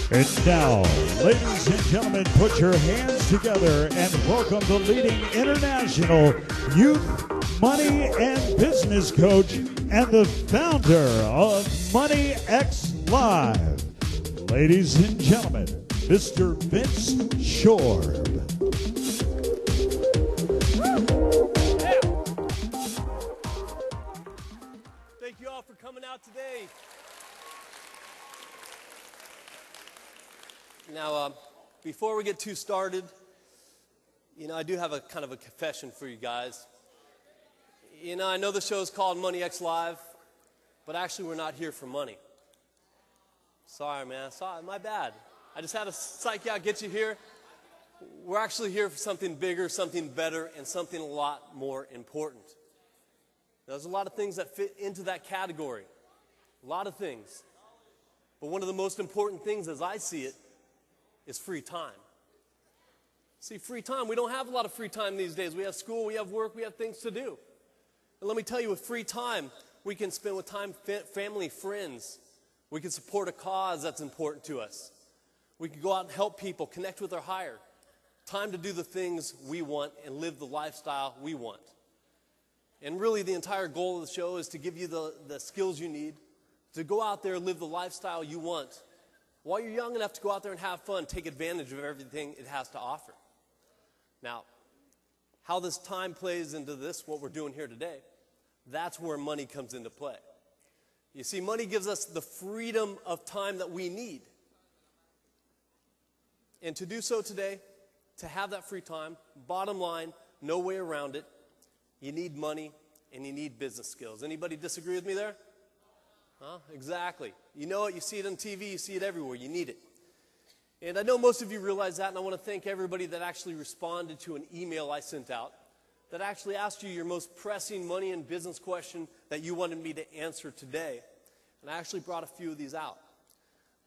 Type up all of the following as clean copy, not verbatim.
And now, ladies and gentlemen, put your hands together and welcome the leading international youth, money, and business coach and the founder of Money X Live. Ladies and gentlemen, Mr. Vince Shorb. Thank you all for coming out today. Now, before we get too started, I do have a kind of a confession for you guys. I know the show is called Money X Live, but actually we're not here for money. Sorry, man. Sorry, my bad. I just had to psych you out, get you here. We're actually here for something bigger, something better, and something a lot more important. There's a lot of things that fit into that category. A lot of things. But one of the most important things, as I see it, is free time. See, free time, we don't have a lot of free time these days. We have school, we have work, we have things to do. And let me tell you, with free time, we can spend with time, family, friends. We can support a cause that's important to us. We can go out and help people, connect with our higher. Time to do the things we want and live the lifestyle we want. And really, the entire goal of the show is to give you the skills you need to go out there and live the lifestyle you want. While you're young enough to go out there and have fun, take advantage of everything it has to offer. Now, how this time plays into this, what we're doing here today, that's where money comes into play. You see, money gives us the freedom of time that we need. And to do so today, to have that free time, bottom line, no way around it, you need money and you need business skills. Anybody disagree with me there? Huh? Exactly. You know it, you see it on TV, you see it everywhere, you need it. And I know most of you realize that, and I want to thank everybody that actually responded to an email I sent out that actually asked you your most pressing money and business question that you wanted me to answer today. And I actually brought a few of these out.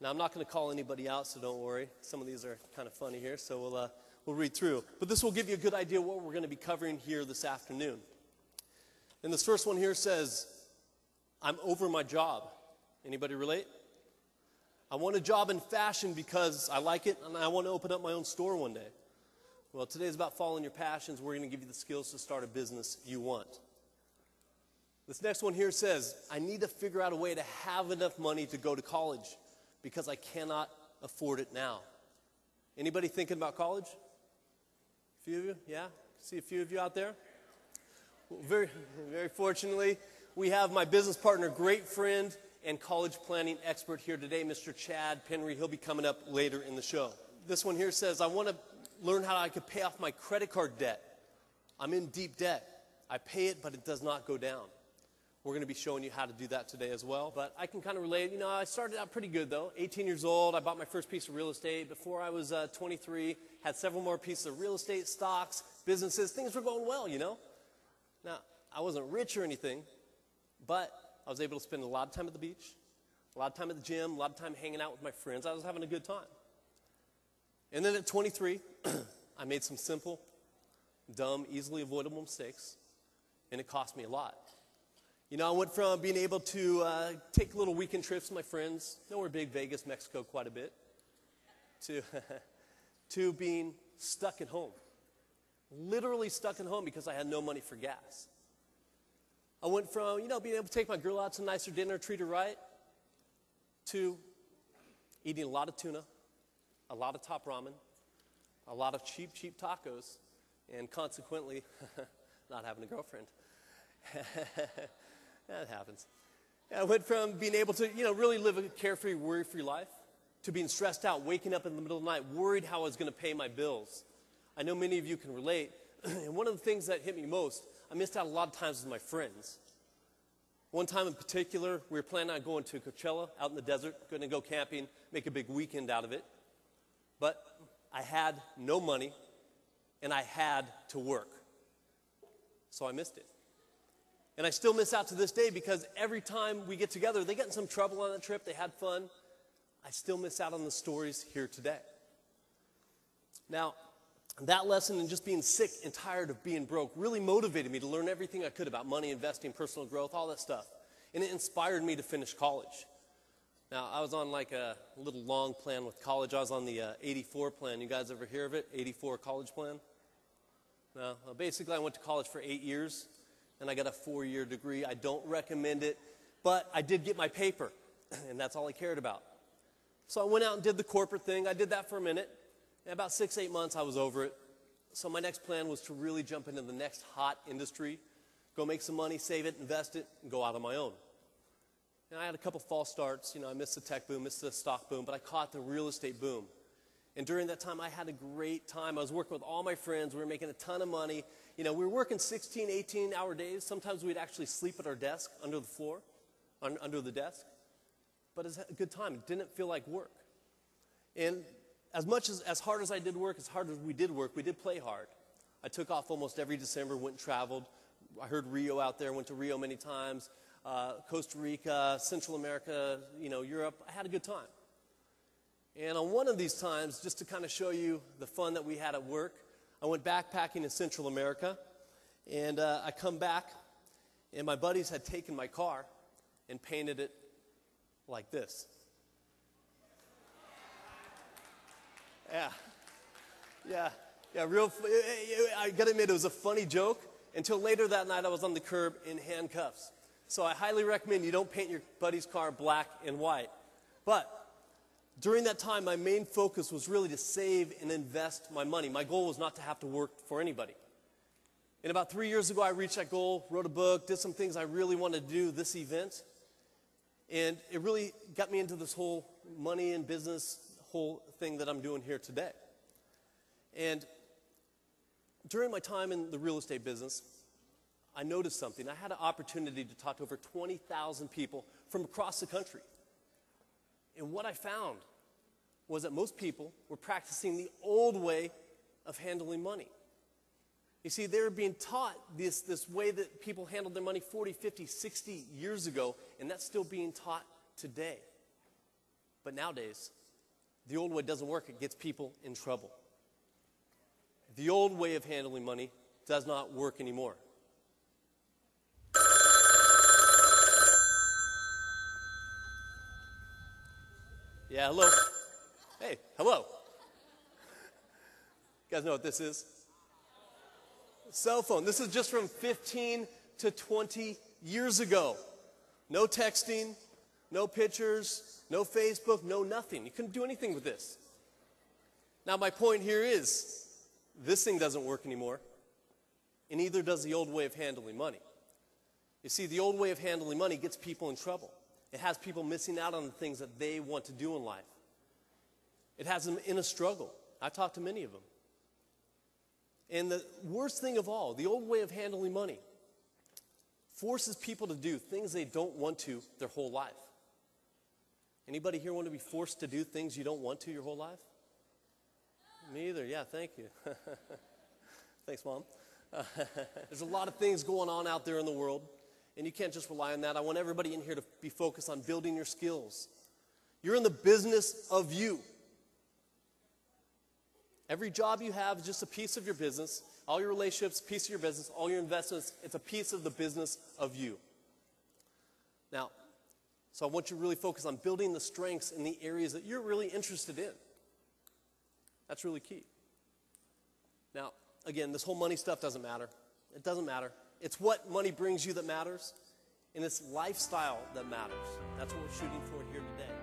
Now, I'm not going to call anybody out, so don't worry. Some of these are kind of funny here, so we'll read through. But this will give you a good idea of what we're going to be covering here this afternoon. And this first one here says, I'm over my job. Anybody relate? I want a job in fashion because I like it and I want to open up my own store one day. Well, today's about following your passions. We're going to give you the skills to start a business you want. This next one here says, I need to figure out a way to have enough money to go to college because I cannot afford it now. Anybody thinking about college? A few of you? Yeah? See a few of you out there? Well, very, very fortunately, we have my business partner, great friend, and college planning expert here today, Mr. Chad Penry. He'll be coming up later in the show. This one here says, I want to learn how I could pay off my credit card debt. I'm in deep debt. I pay it, but it does not go down. We're going to be showing you how to do that today as well. But I can kind of relate. I started out pretty good, though. 18 years old, I bought my first piece of real estate. Before I was 23, had several more pieces of real estate, stocks, businesses. Things were going well, Now, I wasn't rich or anything, but I was able to spend a lot of time at the beach, a lot of time at the gym, a lot of time hanging out with my friends. I was having a good time. And then at 23, I made some simple, dumb, easily avoidable mistakes, and it cost me a lot. I went from being able to take little weekend trips with my friends, nowhere big, Vegas, Mexico, quite a bit, to being stuck at home. Literally stuck at home because I had no money for gas. I went from, being able to take my girl out to a nicer dinner, treat her right, to eating a lot of tuna, a lot of top ramen, a lot of cheap tacos, and consequently, not having a girlfriend. That happens. I went from being able to, really live a carefree, worry-free life to being stressed out, waking up in the middle of the night, worried how I was going to pay my bills. I know many of you can relate. And one of the things that hit me most, I missed out a lot of times with my friends. One time in particular, we were planning on going to Coachella out in the desert, going to go camping, make a big weekend out of it. But I had no money, and I had to work. So I missed it. And I still miss out to this day because every time we get together, they get in some trouble on that trip, they had fun. I still miss out on the stories here today. Now, that lesson and just being sick and tired of being broke really motivated me to learn everything I could about money, investing, personal growth, all that stuff. And it inspired me to finish college. Now, I was on like a little long plan with college. I was on the 84 plan. You guys ever hear of it? 84 college plan? No? Well, basically, I went to college for 8 years, and I got a 4-year degree. I don't recommend it, but I did get my paper, and that's all I cared about. So I went out and did the corporate thing. I did that for a minute. In about 6-8 months, I was over it. So my next plan was to really jump into the next hot industry, go make some money, save it, invest it, and go out on my own. And I had a couple false starts. You know, I missed the tech boom, missed the stock boom, but I caught the real estate boom. And during that time, I had a great time. I was working with all my friends. We were making a ton of money. You know, we were working 16, 18-hour days. Sometimes we'd actually sleep at our desk under the floor, under the desk. But it was a good time. It didn't feel like work. And as hard as I did work, as hard as we did work, we did play hard. I took off almost every December, went and traveled. I heard Rio out there, went to Rio many times. Costa Rica, Central America, you know, Europe. I had a good time. And on one of these times, just to kind of show you the fun that we had at work, I went backpacking in Central America. And I come back, and my buddies had taken my car and painted it like this. Yeah, I gotta admit, it was a funny joke until later that night I was on the curb in handcuffs. So I highly recommend you don't paint your buddy's car black and white. But during that time, my main focus was really to save and invest my money. My goal was not to have to work for anybody. And about 3 years ago, I reached that goal, wrote a book, did some things I really wanted to do, this event. And it really got me into this whole money and business whole thing that I'm doing here today. And during my time in the real estate business, I noticed something. I had an opportunity to talk to over 20,000 people from across the country. And what I found was that most people were practicing the old way of handling money. You see, they were being taught this way that people handled their money 40, 50, 60 years ago, and that's still being taught today. But nowadays, the old way doesn't work. It gets people in trouble. The old way of handling money does not work anymore. Yeah, hello. Hey, hello. You guys know what this is? Cell phone. This is just from 15 to 20 years ago. No texting, no pictures, no Facebook, no nothing. You couldn't do anything with this. Now, my point here is, this thing doesn't work anymore, and neither does the old way of handling money. You see, the old way of handling money gets people in trouble. It has people missing out on the things that they want to do in life. It has them in a struggle. I've talked to many of them. And the worst thing of all, the old way of handling money forces people to do things they don't want to their whole life. Anybody here want to be forced to do things you don't want to your whole life? Me either. Yeah, thank you. Thanks, Mom. There's a lot of things going on out there in the world, and you can't just rely on that. I want everybody in here to be focused on building your skills. You're in the business of you. Every job you have is just a piece of your business. All your relationships, a piece of your business. All your investments, it's a piece of the business of you. Now, so I want you to really focus on building the strengths in the areas that you're really interested in. That's really key. Now, again, this whole money stuff doesn't matter. It doesn't matter. It's what money brings you that matters, and it's lifestyle that matters. That's what we're shooting for here today.